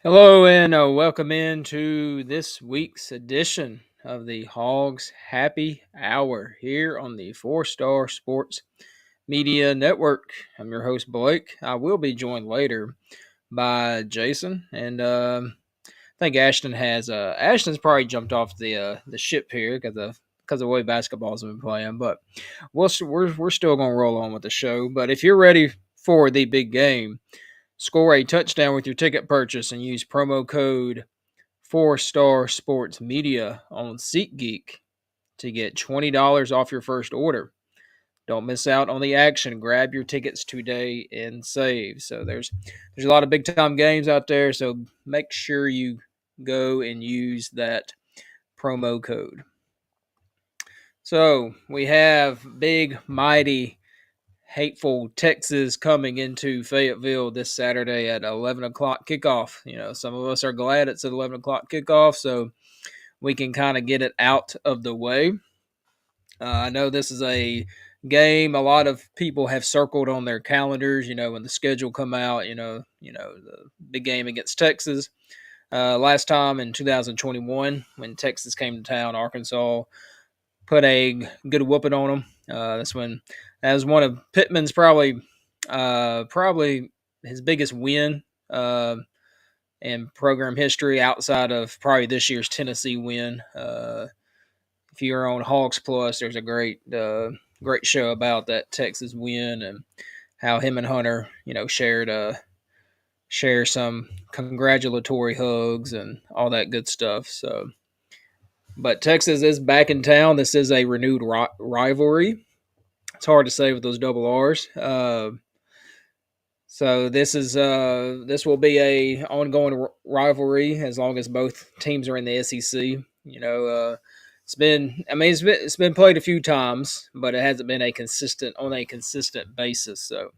Hello and welcome into this week's edition of the Hogs Happy Hour here on the Four Star Sports Media Network. I'm your host Blake. I will be joined later by Jason, and I think Ashton's probably jumped off the ship here because of the way basketball's been playing, but we're still gonna roll on with the show. But if you're ready for the big game, score a touchdown with your ticket purchase and use promo code Four Star Sports Media on SeatGeek to get $20 off your first order. Don't miss out on the action. Grab your tickets today and save. So there's a lot of big time games out there. So make sure you go and use that promo code. So we have big, mighty, hateful Texas coming into Fayetteville this Saturday at 11 o'clock kickoff. Some of us are glad it's at 11 o'clock kickoff, so we can kind of get it out of the way. I know this is a game a lot of people have circled on their calendars. When the schedule come out. The big game against Texas. Last time in 2021, when Texas came to town, Arkansas put a good whooping on them. That was one of Pittman's probably his biggest win in program history outside of probably this year's Tennessee win. If you're on Hogs Plus, there's a great show about that Texas win and how him and Hunter, share some congratulatory hugs and all that good stuff. So, but Texas is back in town. This is a renewed rivalry. It's hard to say with those double R's. So this will be a ongoing rivalry as long as both teams are in the SEC. It's been played a few times, but it hasn't been on a consistent basis. So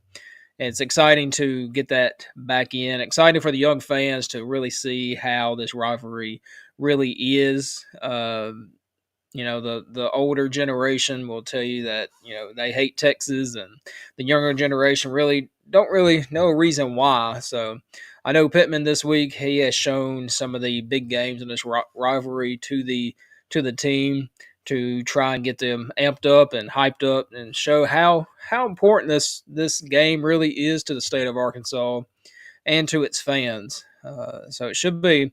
it's exciting to get that back in. Exciting for the young fans to really see how this rivalry really is. The older generation will tell you that they hate Texas, and the younger generation don't really know a reason why. So I know Pittman this week, he has shown some of the big games in this rivalry to the team to try and get them amped up and hyped up and show how important this game really is to the state of Arkansas and to its fans. So it should be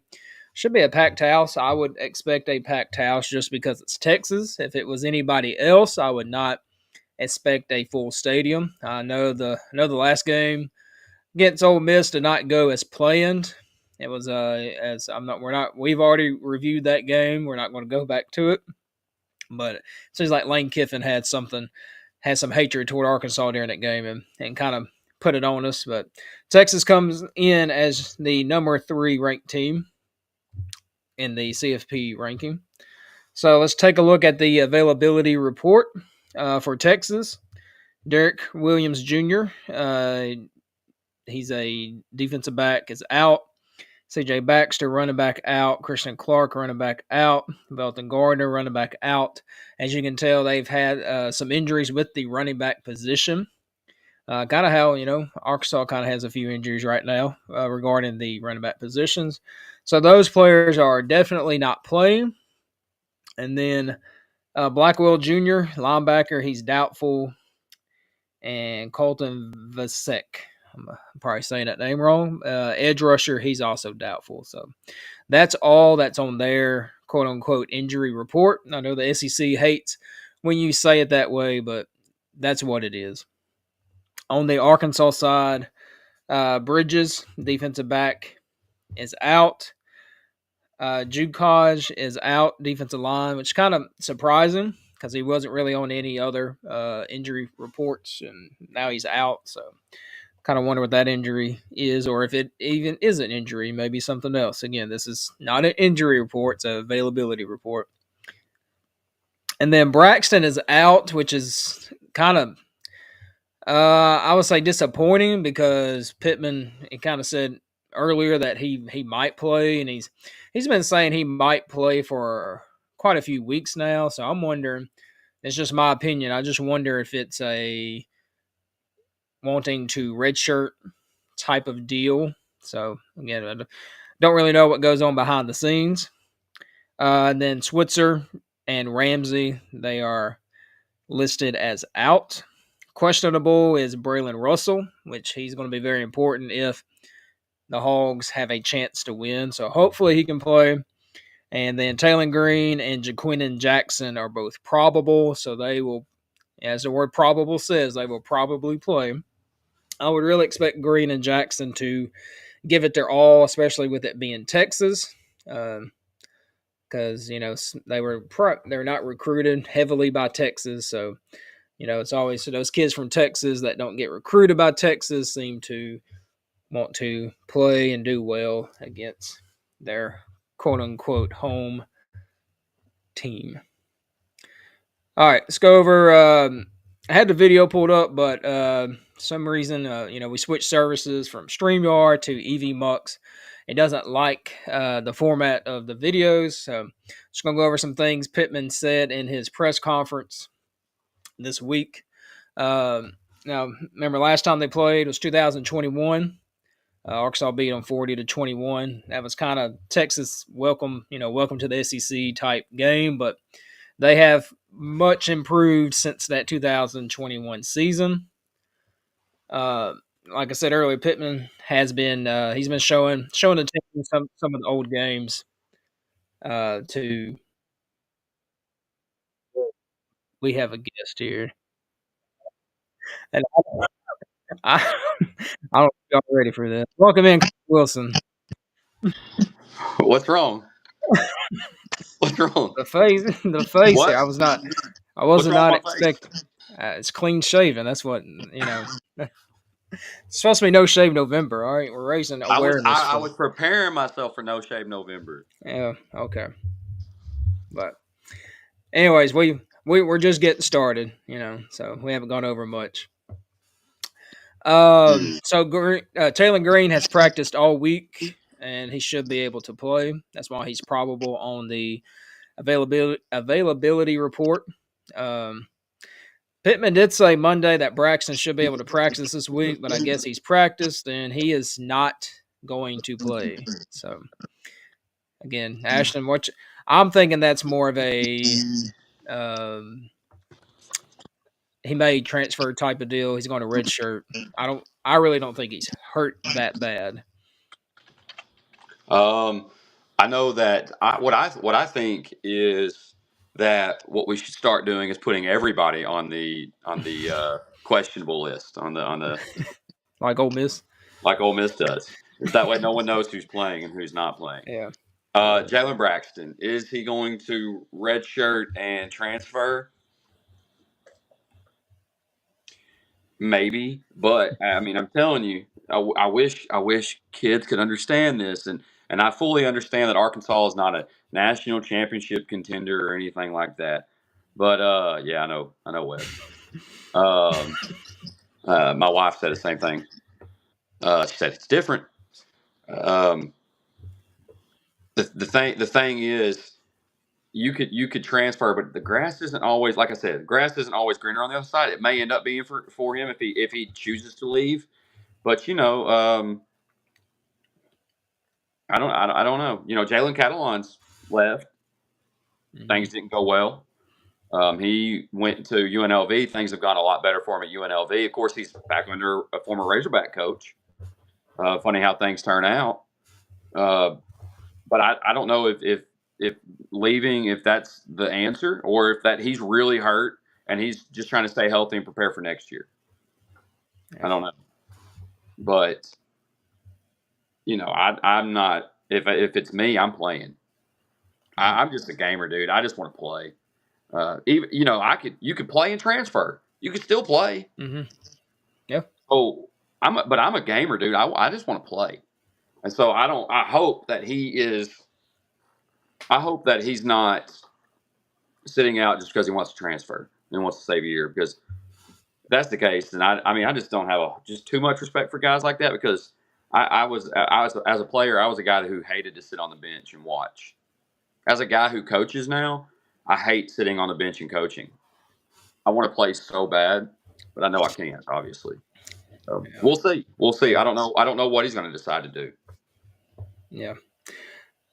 a packed house. I would expect a packed house just because it's Texas. If it was anybody else, I would not expect a full stadium. I know the last game against Ole Miss did not go as planned. It was as I'm not we're not we've already reviewed that game. We're not going to go back to it. But it seems like Lane Kiffin had some hatred toward Arkansas during that game and kind of put it on us. But Texas comes in as the number 3 ranked team in the CFP ranking. So let's take a look at the availability report for Texas. Derek Williams Jr., he's a defensive back, is out. CJ Baxter, running back, out. Christian Clark, running back, out. Belton Gardner, running back, out. As you can tell, they've had some injuries with the running back position. Kind of how, Arkansas kind of has a few injuries right now regarding the running back positions. So those players are definitely not playing. And then Blackwell Jr., linebacker, he's doubtful. And Colton Vasek, I'm probably saying that name wrong. Edge rusher, he's also doubtful. So that's all that's on their quote-unquote injury report. I know the SEC hates when you say it that way, but that's what it is. On the Arkansas side, Bridges, defensive back, is out. Jukaj is out, defensive line, which is kind of surprising because he wasn't really on any other injury reports, and now he's out. So kind of wonder what that injury is, or if it even is an injury, maybe something else. Again, this is not an injury report, it's an availability report. And then Braxton is out, which is kind of I would say disappointing because Pittman, he kind of said earlier that he might play, and he's been saying he might play for quite a few weeks now. So I'm wondering. It's just my opinion. I just wonder if it's a wanting to redshirt type of deal. So again, Don't really know what goes on behind the scenes. And then Switzer and Ramsey, they are listed as out. Questionable is Braylon Russell, which he's going to be very important if the Hogs have a chance to win. So hopefully he can play. And then Taylor Green and Jaquinnon Jackson are both probable. So they will, as the word probable says, they will probably play. I would really expect Green and Jackson to give it their all, especially with it being Texas. Because they were not recruited heavily by Texas, so it's always so those kids from Texas that don't get recruited by Texas seem to want to play and do well against their quote unquote home team. All right, let's go over. I had the video pulled up, but some reason, we switched services from StreamYard to EVMux. It doesn't like the format of the videos. So, just gonna go over some things Pittman said in his press conference this week. Now, remember last time they played was 2021. Arkansas beat them 40-21. That was kind of Texas welcome to the SEC type game, but they have much improved since that 2021 season. Like I said earlier, Pittman has been he's been showing the team some of the old games. To We have a guest here, and I I don't know if y'all ready for this. Welcome in, Wilson. What's wrong? What's wrong? The face here. What? I What's wasn't wrong not with my face? expecting. It's clean shaven. That's what It's supposed to be no shave November. All right, we're raising I was awareness I, I for. was preparing myself for No Shave November. Yeah, okay, but anyways, we're just getting started. So we haven't gone over much. So Taylor Green has practiced all week, and he should be able to play. That's why he's probable on the availability report. Um, Pittman did say Monday that Braxton should be able to practice this week, but I guess he's practiced and he is not going to play. So again, Ashton, I'm thinking that's more of a um, he may transfer type of deal. He's going to redshirt. I really don't think he's hurt that bad. Um, I know that what I think is that what we should start doing is putting everybody on the questionable list on the Like Ole Miss. like Ole Miss does. That way, no one knows who's playing and who's not playing. Yeah. Jalen Braxton, is he going to redshirt and transfer? Maybe, but I mean, I'm telling you, I wish kids could understand this, and I fully understand that Arkansas is not a national championship contender or anything like that. But yeah, I know, Wes. Um, my wife said the same thing. She said it's different. Um, the thing is, you could transfer, but the grass isn't always, like I said, the grass isn't always greener on the other side. It may end up being for him if he chooses to leave. But I don't know. Jalen Catalon's left. Things didn't go well. He went to UNLV. Things have gone a lot better for him at UNLV. Of course, he's back under a former Razorback coach. Funny how things turn out. Uh, but I don't know if leaving, if that's the answer, or if that he's really hurt and he's just trying to stay healthy and prepare for next year. I don't know. But I'm not. If it's me, I'm playing. I'm just a gamer, dude. I just want to play. Even you could play and transfer. You could still play. Mm-hmm. Yeah. Oh, I'm a gamer, dude. I just want to play, and so I don't. I hope that he is. I hope that he's not sitting out just because he wants to transfer and wants to save a year. Because if that's the case, then I mean, I just don't have just too much respect for guys like that. Because I was as a player, I was a guy who hated to sit on the bench and watch. As a guy who coaches now, I hate sitting on the bench and coaching. I want to play so bad, but I know I can't, obviously. So Yeah. we'll see. We'll see. Yeah. I don't know. I don't know what he's going to decide to do. Yeah.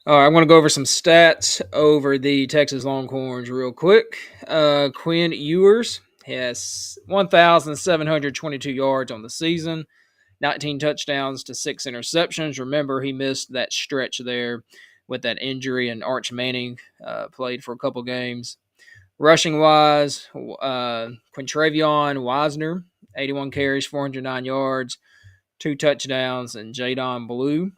All right, I want to go over some stats over the Texas Longhorns real quick. Quinn Ewers has 1,722 yards on the season, 19 touchdowns to 6 interceptions. Remember, he missed that stretch there with that injury, and Arch Manning played for a couple games. Rushing wise, Quintravion Wisner, 81 carries, 409 yards, 2 touchdowns, and Jadon Blue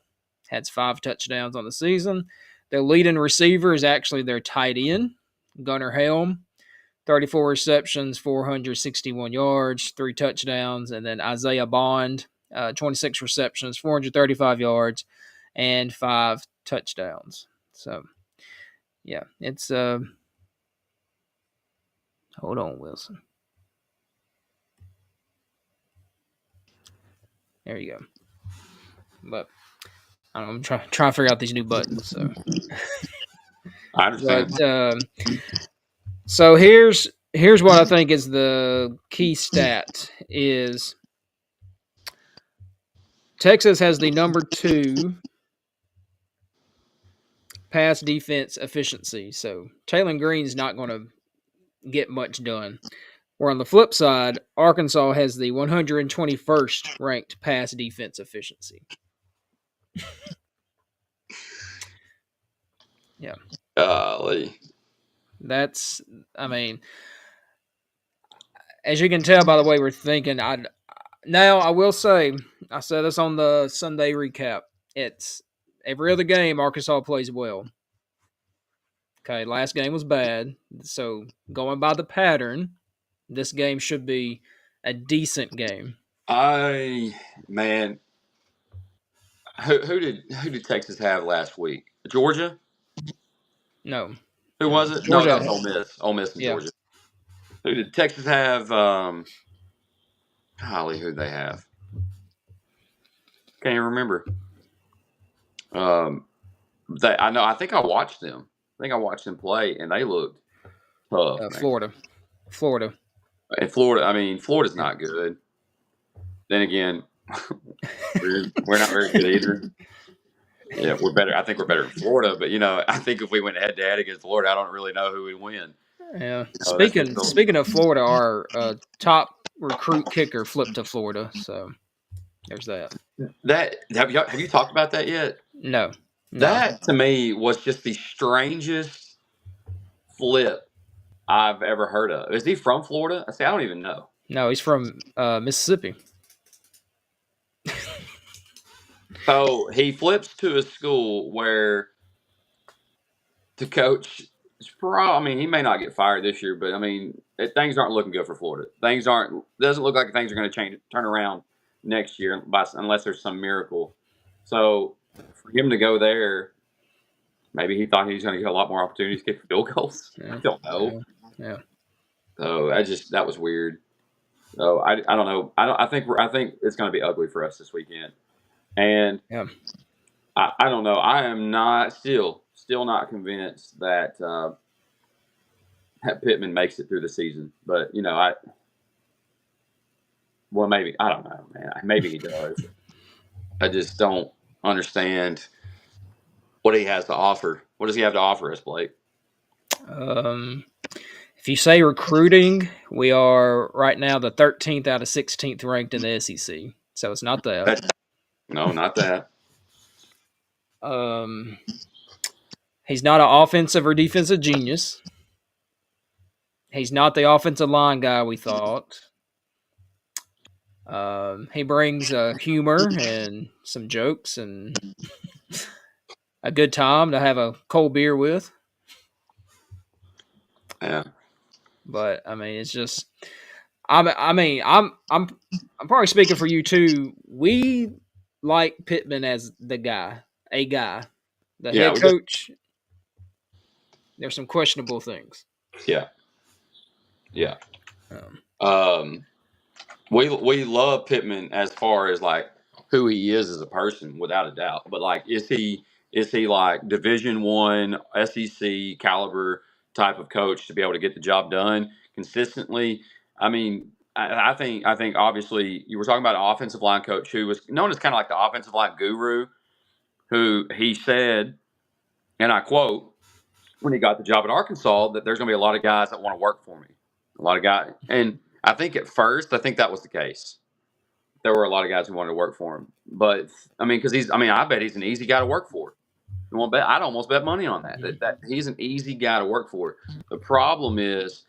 has 5 touchdowns on the season. Their leading receiver is actually their tight end, Gunnar Helm, 34 receptions, 461 yards, 3 touchdowns, and then Isaiah Bond, 26 receptions, 435 yards, and 5 touchdowns. So, yeah, it's hold on, Wilson. There you go. But I'm trying to figure out these new buttons. So, I but understand. so here's what I think is the key stat is Texas has the number 2 pass defense efficiency. So Taylon Green's not going to get much done. Where on the flip side, Arkansas has the 121st ranked pass defense efficiency. Yeah. Golly. That's, I mean, as you can tell by the way we're thinking, I will say, I said this on the Sunday recap. It's every other game Arkansas plays well. Okay, last game was bad. So going by the pattern, this game should be a decent game. Man, who did Texas have last week? Georgia? No, Who no, was it? No, that Georgia. was Ole Miss. Ole Miss and Yeah, Georgia. Who did Texas have? Golly, who they have? Can't even remember. Um, I know. I think I watched them. I think I watched them play, and they looked tough, man. Florida, Florida. And Florida. I mean, Florida's not good. Then again, we're not very good either. Yeah, we're better. I think we're better than Florida, but I think if we went head to head against Florida, I don't really know who would win. Yeah. That's just Speaking of Florida, our top recruit kicker flipped to Florida. So there's that. that. Have you talked about that yet? No, no, That to me was just the strangest flip I've ever heard of. Is he from Florida? I say I don't even know. no. He's from Mississippi. So he flips to a school where the coach is I mean, he may not get fired this year, but I mean, things aren't looking good for Florida. Things aren't. Doesn't look like things are going to turn around next year, unless there's some miracle. So for him to go there, maybe he thought he was going to get a lot more opportunities to kick field goals. I Yeah, don't know. yeah, yeah. So that was weird. So I don't know. I think it's going to be ugly for us this weekend. And Yeah. I don't know. I am not still not convinced that that Pittman makes it through the season. But maybe I don't know, man. Maybe he does. I just don't understand what he has to offer. What does he have to offer us, Blake? If you say recruiting, we are right now the 13th out of 16th ranked in the SEC. So it's not that. No, not that. Um, he's not an offensive or defensive genius. He's not the offensive line guy we thought. He brings humor and some jokes and a good time to have a cold beer with. Yeah. But I mean, it's just. I'm probably speaking for you too. We like Pittman as the guy, a guy, the Yeah. head coach. There's some questionable things. Yeah. Yeah. Um, Um, we love Pittman as far as like who he is as a person, without a doubt. But like, is he like Division 1 SEC caliber type of coach to be able to get the job done consistently? I mean, I think obviously you were talking about an offensive line coach who was known as kind of like the offensive line guru. who he said, and I quote, when he got the job at Arkansas, that there's going to be a lot of guys that want to work for me. A lot of guys. And I think at first, I think that was the case. There were a lot of guys who wanted to work for him. But, I mean, because I bet he's an easy guy to work for. You want to bet? I'd almost bet money on that. That he's an easy guy to work for. The problem is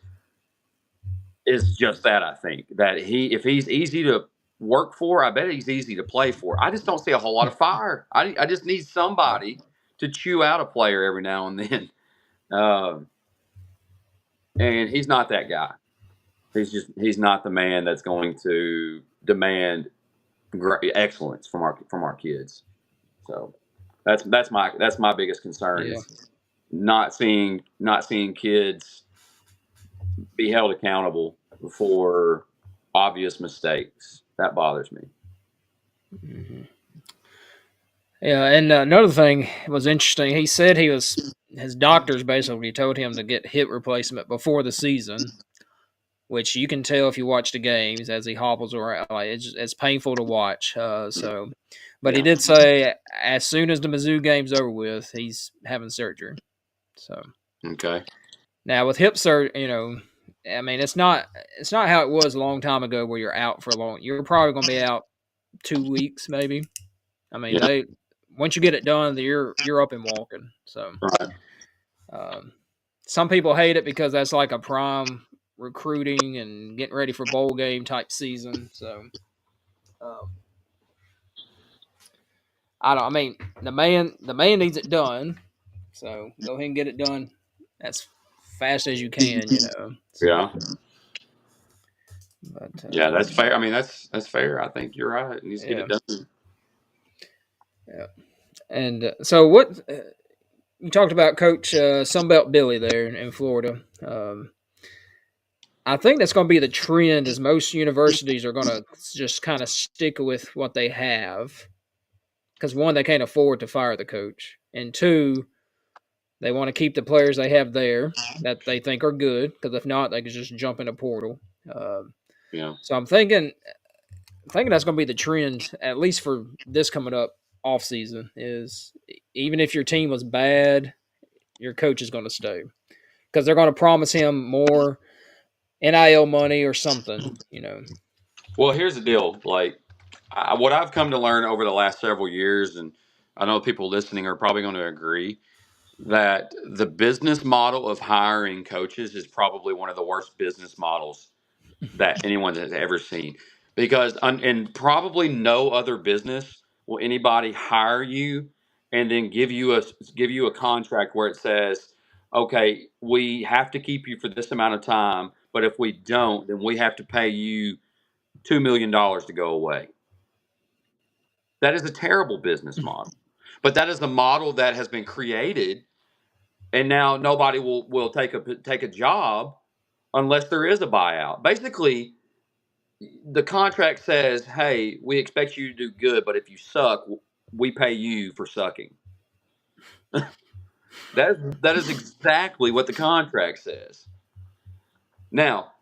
just that. I think that if he's easy to work for, I bet he's easy to play for. I just don't see a whole lot of fire. I just need somebody to chew out a player every now and then, and he's not that guy. He's not the man that's going to demand excellence from our kids. So that's my biggest concern Yeah. is not seeing kids be held accountable for obvious mistakes. That bothers me. Mm-hmm. Yeah, and another thing was interesting. He said his doctors basically told him to get hip replacement before the season, which you can tell if you watch the games as he hobbles around. Like it's painful to watch. But he Yeah. did say as soon as the Mizzou game's over with, he's having surgery. So Okay. now with hip surgery, I mean it's not how it was a long time ago where you're out for a long. You're probably going to be out 2 weeks maybe. I mean Yeah. they once you get it done, you're up and walking. So Right. um, some people hate it because that's like a prime recruiting and getting ready for bowl game type season. So um, I don't. I mean the man needs it done. So go ahead and get it done as fast as you can. So Yeah. but Yeah. That's fair. I mean, that's fair. I think you're right. He needs to get yeah. it done. Yeah. And so what you talked about, Coach Sunbelt Billy there in Florida. I think that's going to be the trend, as most universities are going to just kind of stick with what they have, because one, they can't afford to fire the coach, and two, they want to keep the players they have there that they think are good, because if not, they could just jump in a portal. Um, Yeah. so I'm thinking that's going to be the trend, at least for this coming up off season. Is even if your team was bad, your coach is going to stay because they're going to promise him more NIL money or something. Well, here's the deal. Like, what I've come to learn over the last several years, and I know people listening are probably going to agree, that the business model of hiring coaches is probably one of the worst business models that anyone has ever seen. Because in probably no other business will anybody hire you and then give you a contract where it says, "Okay, we have to keep you for this amount of time, but if we don't, then we have to pay you $2 million to go away." That is a terrible business model. But that is the model that has been created, and now nobody will take a job unless there is a buyout. Basically, the contract says, "Hey, we expect you to do good, but if you suck, we pay you for sucking." That is exactly what the contract says. Now,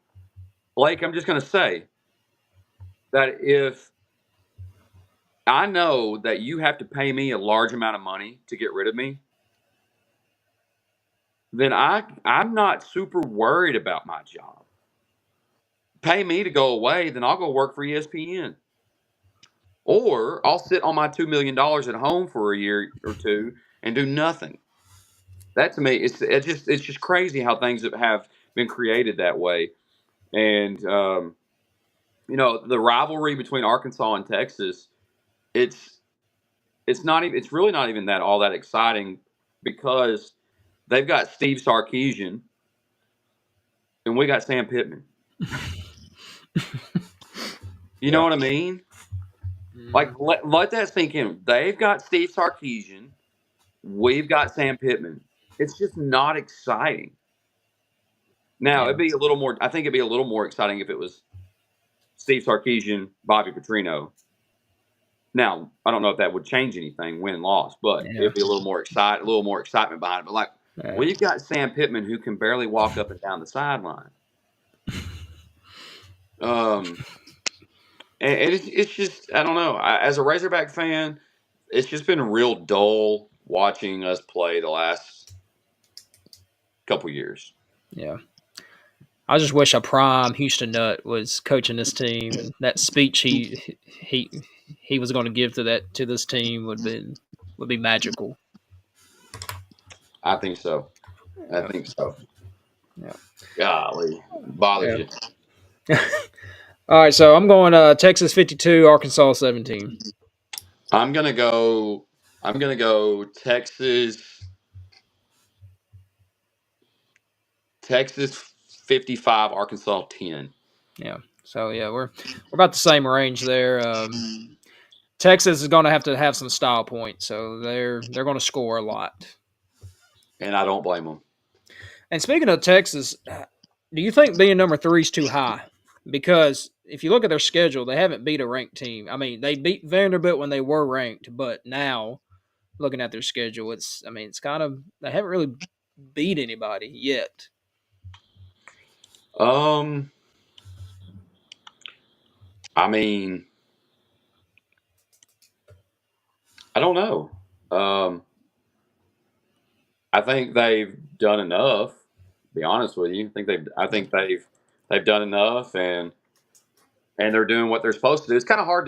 Blake, I'm just going to say that if I know that you have to pay me a large amount of money to get rid of me, then I'm not super worried about my job. Pay me to go away, then I'll go work for ESPN. Or I'll sit on my $2 million at home for a year or two and do nothing. That to me, it's just crazy how things have been created that way. And the rivalry between Arkansas and Texas, it's it's really not even that all that exciting because they've got Steve Sarkisian and we got Sam Pittman. You know Yeah. what I mean? Like, Mhm. let that sink in. They've got Steve Sarkisian. We've got Sam Pittman. It's just not exciting. Now, Yeah. it'd be a little more. I think it'd be a little more exciting if it was Steve Sarkisian, Bobby Petrino. Now, I don't know if that would change anything, win loss, but Yeah. it'd be a little more excitement behind it. But like, Yeah. we've got Sam Pittman who can barely walk up and down the sideline. Um, and it's just I don't know. As a Razorback fan, it's just been real dull watching us play the last couple years. Yeah. I just wish a prime Houston Nut was coaching this team, and that speech he he was going to give to this team would be magical. I think so. I Yeah, think so. yeah, Golly, bothers yeah. you. All right, so I'm going Texas 52, Arkansas 17. I'm gonna go. I'm gonna go Texas. Texas 55, Arkansas 10. Yeah. So yeah, we're about the same range there. Texas is going to have some style points, so they're going to score a lot. And I don't blame them. And speaking of Texas, do you think being number three is too high? Because if you look at their schedule, they haven't beat a ranked team. I mean, they beat Vanderbilt when they were ranked, but now looking at their schedule, it's kind of they haven't really beat anybody yet. Um, I mean, I don't know. Um, I think they've done enough. To be honest with you, I think they've done enough, and they're doing what they're supposed to do. It's kind of hard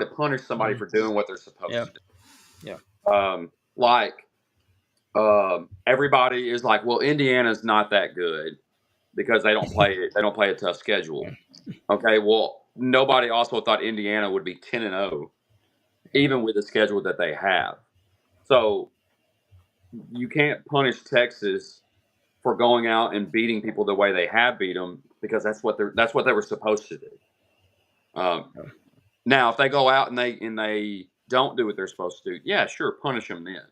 to punish somebody Mm, for doing what they're supposed yeah, to yeah, do. Like everybody is like, well, Indiana's not that good because they don't play a tough yeah, schedule. Okay, well, nobody also thought Indiana would be 10-0, yeah, even with the schedule that they have. So you can't punish Texas for going out and beating people the way they have beat them because that's what they were supposed to do. Um, yeah, Now, if they go out and they don't do what they're supposed to do, yeah, sure, punish them then.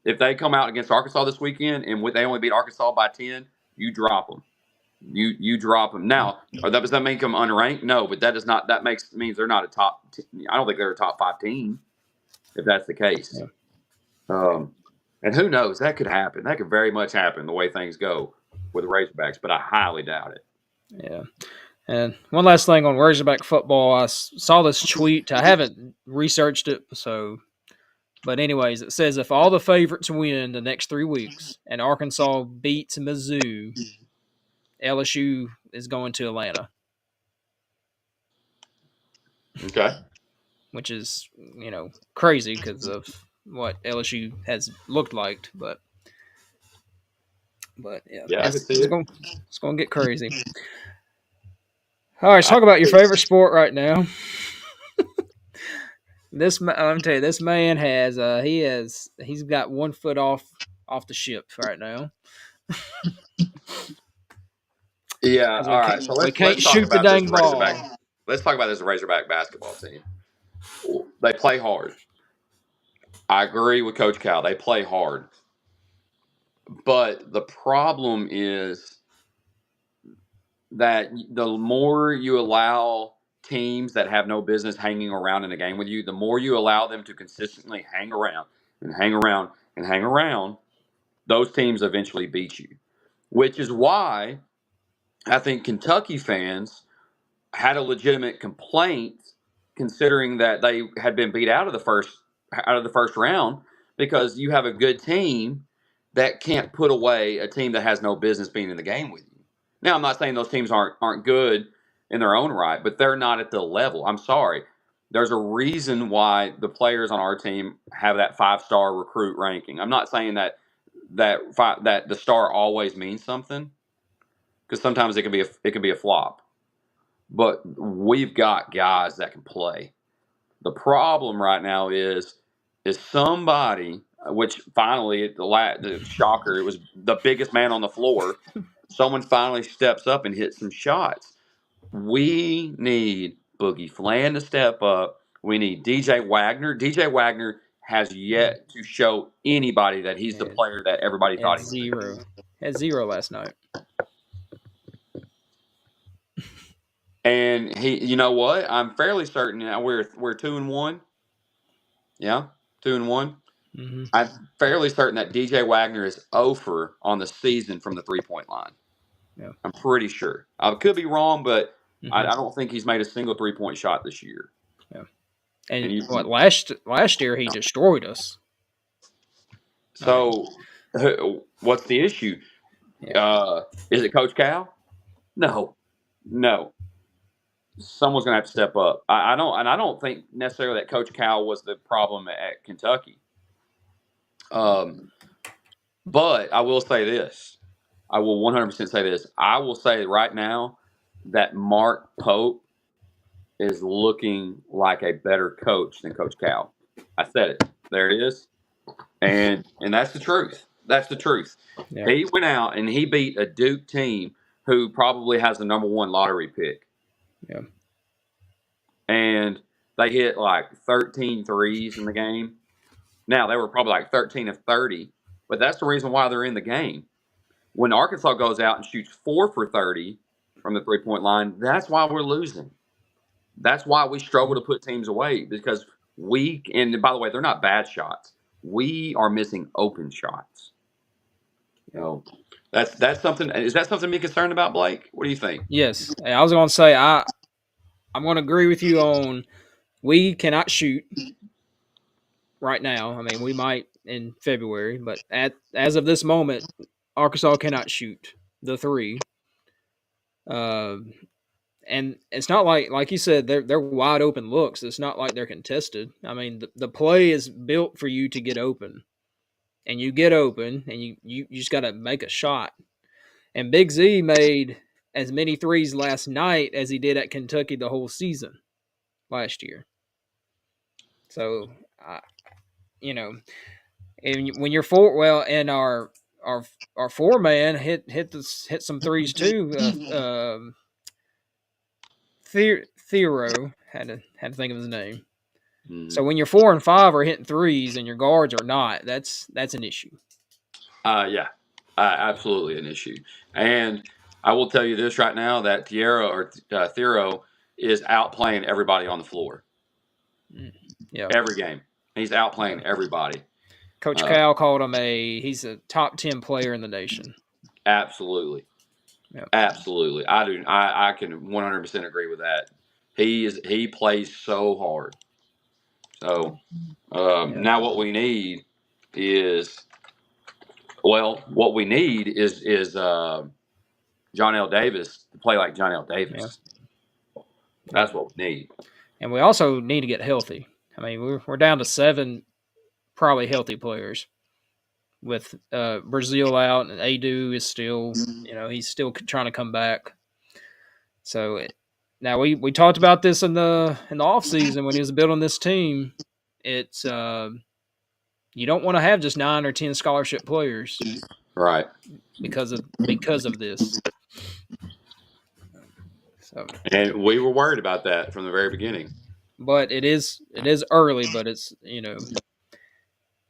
If they come out against Arkansas this weekend and they only beat Arkansas by 10, you drop them. You drop them now. Or does that make them unranked? No, but that does not. That means they're not a top. I don't think they're a top 5 team if that's the case. yeah, Um, and who knows? That could happen. That could very much happen the way things go with the Razorbacks, but I highly doubt it. yeah. And one last thing on Razorback football, I saw this tweet. I haven't researched it, but anyways, it says if all the favorites win the next 3 weeks and Arkansas beats Mizzou, LSU is going to Atlanta, Okay. which is crazy because of what LSU has looked like. But yeah, Yeah, I could it's see it's it. going it's going to get crazy. All right, let's I talk about could your see it. favorite sport right now. I'm tell you, this man he's got 1 foot off the ship right now Yeah. because All right. So we let's can't talk shoot the about this dang Razorback. ball. Let's talk about this Razorback basketball team. They play hard. I agree with Coach Cal. They play hard. But the problem is that the more you allow teams that have no business hanging around in a game with you, the more you allow them to consistently hang around and hang around and hang around, those teams eventually beat you. Which is why I think Kentucky fans had a legitimate complaint considering that they had been beat out of the first round because you have a good team that can't put away a team that has no business being in the game with you. Now I'm not saying those teams aren't good in their own right, but they're not at the level. I'm sorry. There's a reason why the players on our team have that 5-star recruit ranking. I'm not saying that the star always means something because sometimes it can be a flop, but we've got guys that can play. The problem right now is somebody, which finally the shocker, it was the biggest man on the floor. Someone finally steps up and hits some shots. We need Boogie Flan to step up. We need DJ Wagner. DJ Wagner has yet to show anybody that he's the Yeah, player that everybody had thought he was going to be. zero, had zero last night. And you know what? I'm fairly certain now we're 2-1. Yeah, 2-1. Hmm. I'm fairly certain that DJ Wagner is over on the season from the 3-point line. Yeah. I'm pretty sure. I could be wrong, but I Hmm. don't think he's made a single 3-point shot this year. Yeah. And And you, what last year he destroyed us. I mean, so what's the issue? yeah, Is it Coach Cal? No, no. Someone's going to have to step up. I don't think necessarily that Coach Cal was the problem at Kentucky. Um, but I will say this. I will 100% say this. I will say right now that Mark Pope is looking like a better coach than Coach Cal. I said it. There it is. And that's the truth. That's the truth. yeah, He went out and he beat a Duke team who probably has the number one lottery pick. yeah, And they hit like 13 threes in the game. Now, they were probably like 13 of 30, but that's the reason why they're in the game. When Arkansas goes out and shoots 4 for 30 from the 3-point line, that's why we're losing. That's why we struggle to put teams away because and by the way, they're not bad shots. We are missing open shots. yeah. So that's something. Is that something to be concerned about, Blake? What do you think? Yes, I was going to say I'm going to agree with you on we cannot shoot right now. I mean, we might in February, but as of this moment, Arkansas cannot shoot the three. Uh, and it's not like you said they're wide open looks. It's not like they're contested. I mean, the play is built for you to get open, and you get open, and you just got to make a shot. And Big Z made as many threes last night as he did at Kentucky the whole season last year. So, you know, and when you're and our our four man hit some threes too. Thero had to think of his name. So Mhm. when you're 4 and 5 are hitting threes and your guards are not, that's an issue. Yeah, absolutely an issue. And I will tell you this right now that Tierra or Thero is outplaying everybody on the floor Mm. Yeah, every game. He's yeah. outplaying everybody. Coach Uh, Cal called him he's a top 10 player in the nation. absolutely, Yeah, absolutely. I can 100% agree with that. He plays so hard. So yeah, now what we need is what we need is John L. Davis to play like John L. yeah, Davis. yeah. That's what we need. And we also need to get healthy. I mean, we're down to 7 probably healthy players with Brazil out and Adu is still, he's still trying to come back. So now we talked about this in the off season when he was building this team. It's you don't want to have just 9 or 10 scholarship players Right. because of this. So, And we were worried about that from the very beginning. but it is early, but it's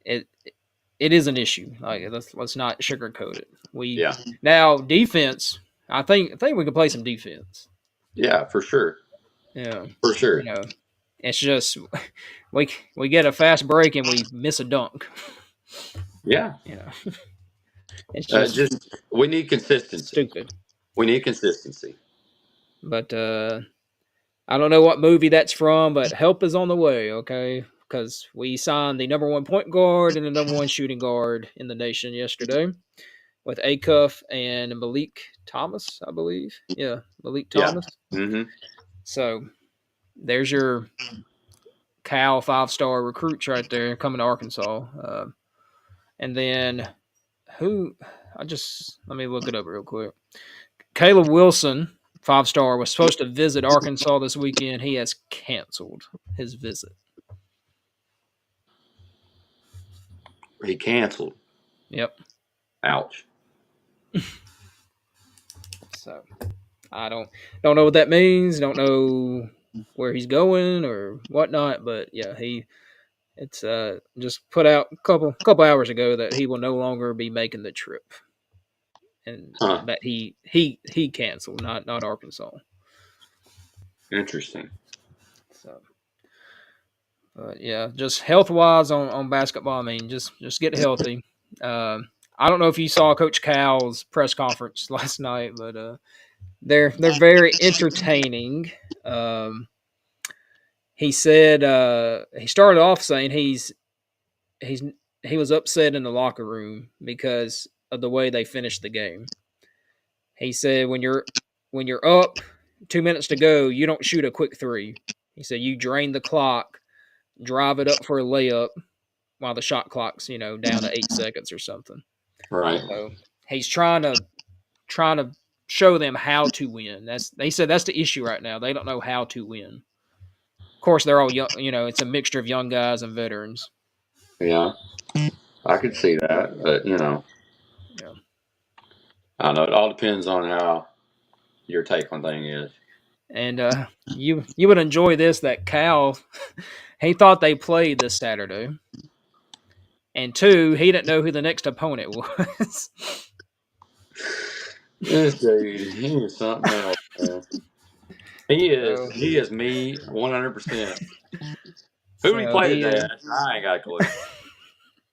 it it is an issue. Like let's not sugarcoat it. We Yeah. now defense. I think we can play some defense. Yeah, for sure. Yeah, For you sure. know, it's just we get a fast break and we miss a dunk. Yeah. You know, it's just Just we need consistency. stupid. We need consistency. But I don't know what movie that's from, but help is on the way. Okay, because we signed the number one point guard and the number one shooting guard in the nation yesterday with Acuff and Malik Thomas, I believe. Yeah, Malik Yeah. Thomas. Hmm. So there's your Cal 5-star recruits right there coming to Arkansas. And then who? Let me look it up real quick. Caleb Wilson, 5-star, was supposed to visit Arkansas this weekend. He has canceled his visit. He canceled. Yep. Ouch. So I don't know what that means. Don't know where he's going or whatnot. But yeah, it's just put out a couple hours ago that he will no longer be making the trip, and Huh. that he canceled, not Arkansas. Interesting. So, but yeah, just health wise on basketball. I mean, just get healthy. I don't know if you saw Coach Cal's press conference last night, but they're very entertaining. Um, he said he started off saying he's he was upset in the locker room because of the way they finished the game. He said when you're up 2 minutes to go, you don't shoot a quick three. He said you drain the clock, drive it up for a layup while the shot clock's down to 8 seconds or something. Right. So he's trying to show them how to win. They said that's the issue right now. They don't know how to win. Of course, they're all young. It's a mixture of young guys and veterans. Yeah, I could see that, but Yeah, I don't know. It all depends on how your take on thing is. and you would enjoy this. That Cal, he thought they played this Saturday, and two, he didn't know who the next opponent was. This dude, he is something else, man. He is. so He is me 100%. Who do we so play he today? I ain't got a clue.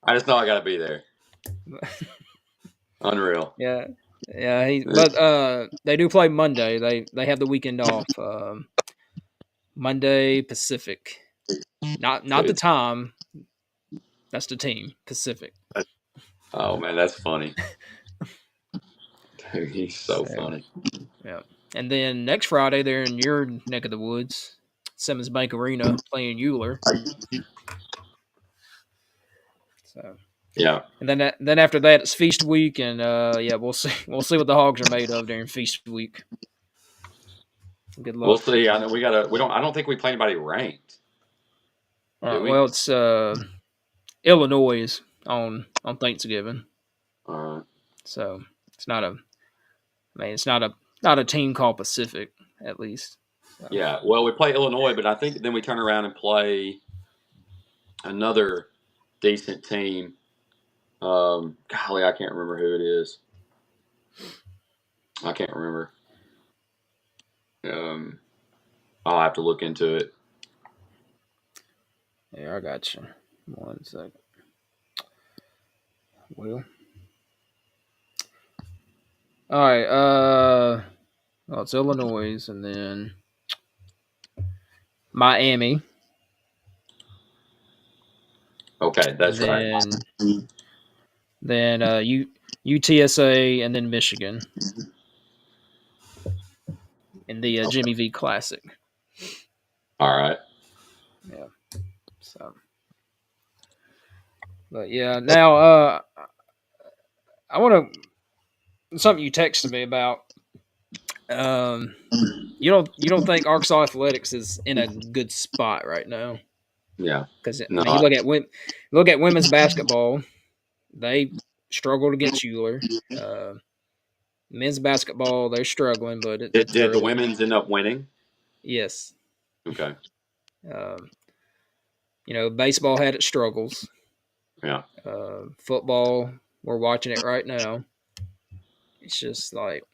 I just know I got to be there. Unreal. yeah. Yeah, but they do play Monday. They have the weekend off. Monday Pacific. Not the time. That's the team Pacific. Oh man, that's funny. Dude, he's so So funny. yeah, and then next Friday they're in your neck of the woods, Simmons Bank Arena playing Euler. So Yeah, and then after that it's feast week, and yeah, we'll see what the Hogs are made of during feast week. Good we'll luck. see. I know we gotta. We don't. I don't think we play anybody ranked, do we? Well, it's Illinois on Thanksgiving, Uh, so it's not a. I mean, it's not a team called Pacific, at least. So, yeah. Well, we play Illinois, but I think then we turn around and play another decent team. Golly, I can't remember who it is. I can't remember. Um, I'll have to look into it. yeah, I got you. 1 second. Well, all right. Well, it's Illinois, and then Miami, Okay, and that's right. then UTSA, and then Michigan in the Okay. Jimmy V Classic. All right. Yeah. So, but yeah, now I want to something you texted me about. Um, you don't think Arkansas athletics is in a good spot right now? Yeah. Because I No. mean, look at women's basketball. They struggled against Euler. Men's basketball, they're struggling, but it's Did the early. women's end up winning? Yes. Okay. Um, baseball had its struggles. Yeah. Football, we're watching it right now. It's just like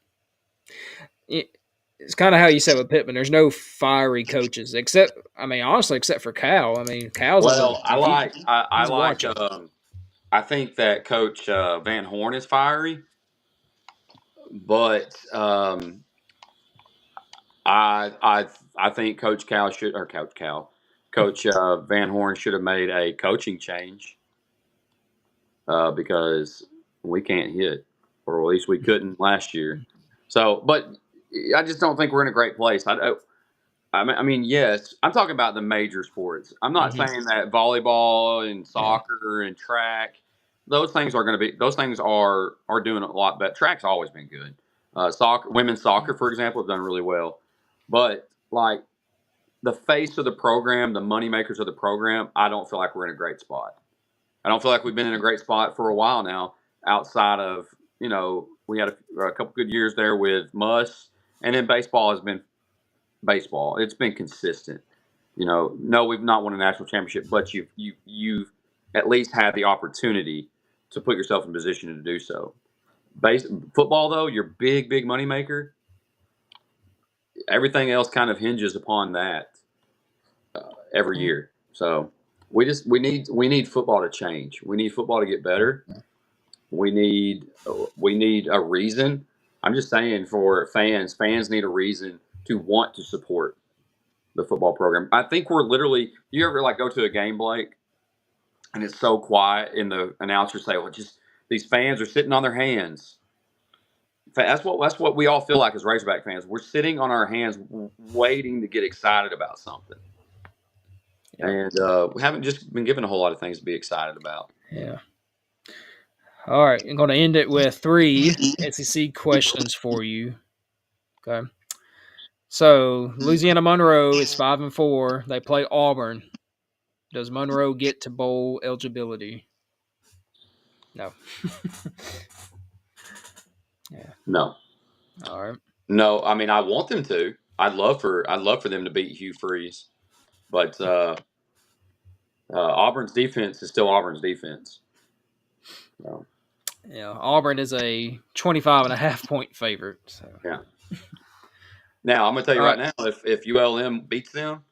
it, it's kind of how you said with Pittman. There's no fiery coaches except, I mean, honestly, except for Cal. I mean, Cal's a Well, I he's like watchable. I think that Coach Van Horn is fiery, but I think Coach Van Horn should have made a coaching change because we can't hit, or at least we couldn't last year. So, but I just don't think we're in a great place. I mean, yes, I'm talking about the major sports. I'm not Mm-hmm. saying that volleyball and Yeah. soccer and track, those things are doing a lot better. Track's always been good. Women's soccer, for example, have done really well. But like the face of the program, the money makers of the program, I don't feel like we're in a great spot. I don't feel like we've been in a great spot for a while now. Outside of we had a couple good years there with Muss, and then baseball has been baseball. It's been consistent. No, we've not won a national championship, but you've at least had the opportunity to put yourself in position to do so. Football, though, your big money maker. Everything else kind of hinges upon that every year. So we need football to change. We need football to get better. We need a reason. I'm just saying for fans need a reason to want to support. the football program. I think we're literally. You ever like go to a game, Blake, and it's so quiet, and the announcers say, "Well, just these fans are sitting on their hands." That's what we all feel like as Razorback fans. We're sitting on our hands, waiting to get excited about something, Yep. and we haven't just been given a whole lot of things to be excited about. Yeah. All right. I'm going to end it with 3 SEC questions for you. Okay. So Louisiana Monroe is 5-4. They play Auburn. Does Monroe get to bowl eligibility? No. Yeah. No, All right. no. I mean, I want them to. I'd love for them to beat Hugh Freeze, but Auburn's defense is still Auburn's defense. So, Yeah. Auburn is a 25.5 point favorite. So. yeah. Now I'm gonna tell you All right right. now, if ULM beats them,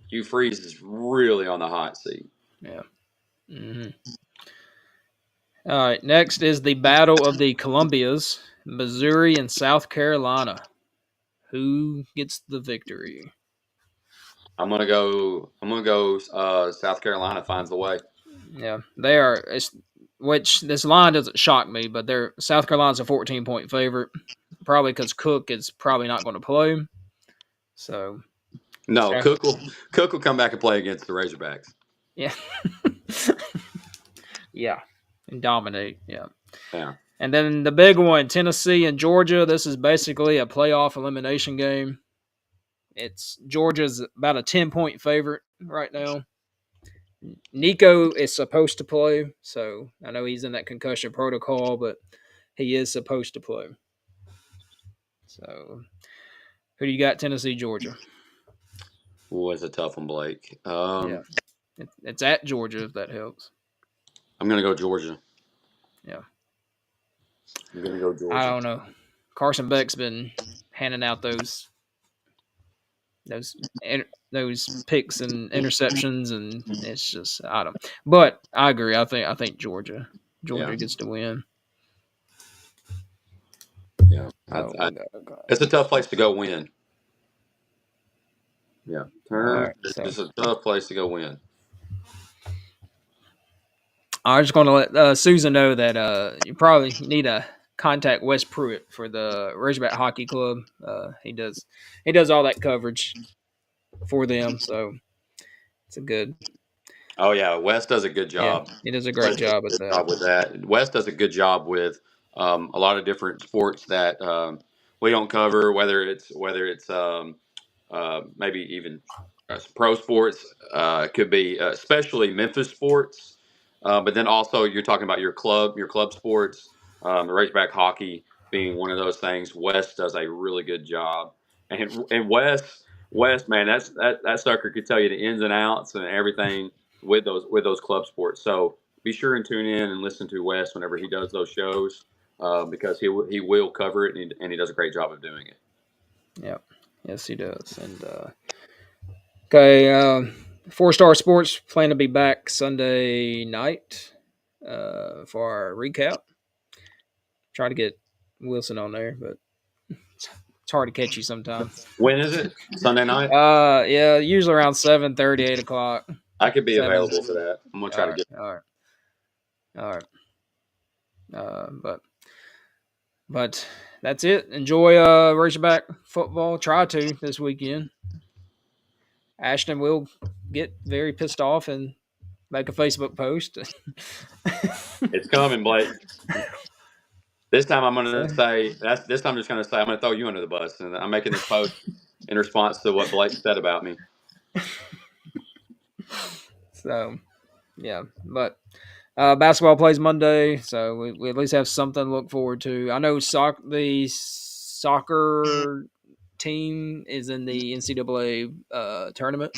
Hugh Freeze is really on the hot seat. Yeah. Mm-hmm. All right. Next is the Battle of the Columbias, Missouri and South Carolina. Who gets the victory? I'm gonna go. I'm gonna go. South Carolina finds a way. Yeah, they are. Which this line doesn't shock me, but they're South Carolina's a 14-point favorite, probably because Cook is probably not going to play. So No, South, Cook will come back and play against the Razorbacks. yeah, yeah, and dominate. Yeah, Yeah. and then the big one, Tennessee and Georgia. This is basically a playoff elimination game. It's Georgia's about a 10-point favorite right now. Nico is supposed to play, so I know he's in that concussion protocol, but he is supposed to play. So, who do you got? Tennessee, Georgia. Was a tough one, Blake. Yeah, it's at Georgia if that helps. I'm gonna go Georgia. Yeah, I'm gonna go I Georgia. don't know. Carson Beck's been handing out those those picks and interceptions, and it's just I don't. But I agree. I think Georgia Yeah. gets to win. Yeah. So It's a tough place to go win. Yeah. all Turn. right, It's so just a tough place to go win. I'm just going to let Susan know that you probably need to contact Wes Pruitt for the Razorback Hockey Club. He does all that coverage for them, so it's a good. Oh yeah, Wes does a good Yeah, job. he does a great Wes does job a at good that. job with that. Wes does a good job with a lot of different sports that we don't cover. Whether it's maybe even pro sports, could be especially Memphis sports, but then also you're talking about your club sports, the Razorback hockey being one of those things. Wes does a really good job, and Wes, man, that sucker could tell you the ins and outs and everything with those club sports. So be sure and tune in and listen to Wes whenever he does those shows, because he will cover it, and he does a great job of doing it. Yep, yes he does. And okay, 4 Star Sports plan to be back Sunday night for our recap. Try to get Wilson on there, but it's hard to catch you sometimes. When is it? Sunday night. Yeah, usually around 7:30, 8 o'clock. I could be 7. available for that. I'm gonna try All to right, get. all right, all right. But that's it. Enjoy Razorback football. Try to this weekend. Ashton will get very pissed off and make a Facebook post. It's coming, Blake. This time I'm gonna so, say that's. This time I'm just gonna say I'm gonna throw you under the bus, and I'm making this post in response to what Blake said about me. so yeah, but basketball plays Monday, so we at least have something to look forward to. I know the soccer team is in the NCAA tournament.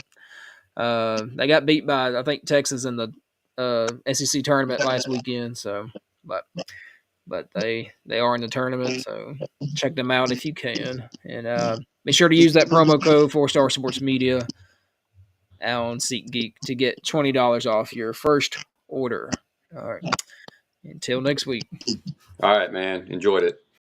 They got beat by I think Texas in the SEC tournament last weekend. So, but they are in the tournament. So check them out if you can, and be sure to use that promo code 4 Star Sports Media on SeatGeek to get $20 off your first order. All right. Until next week. All right, man. Enjoyed it.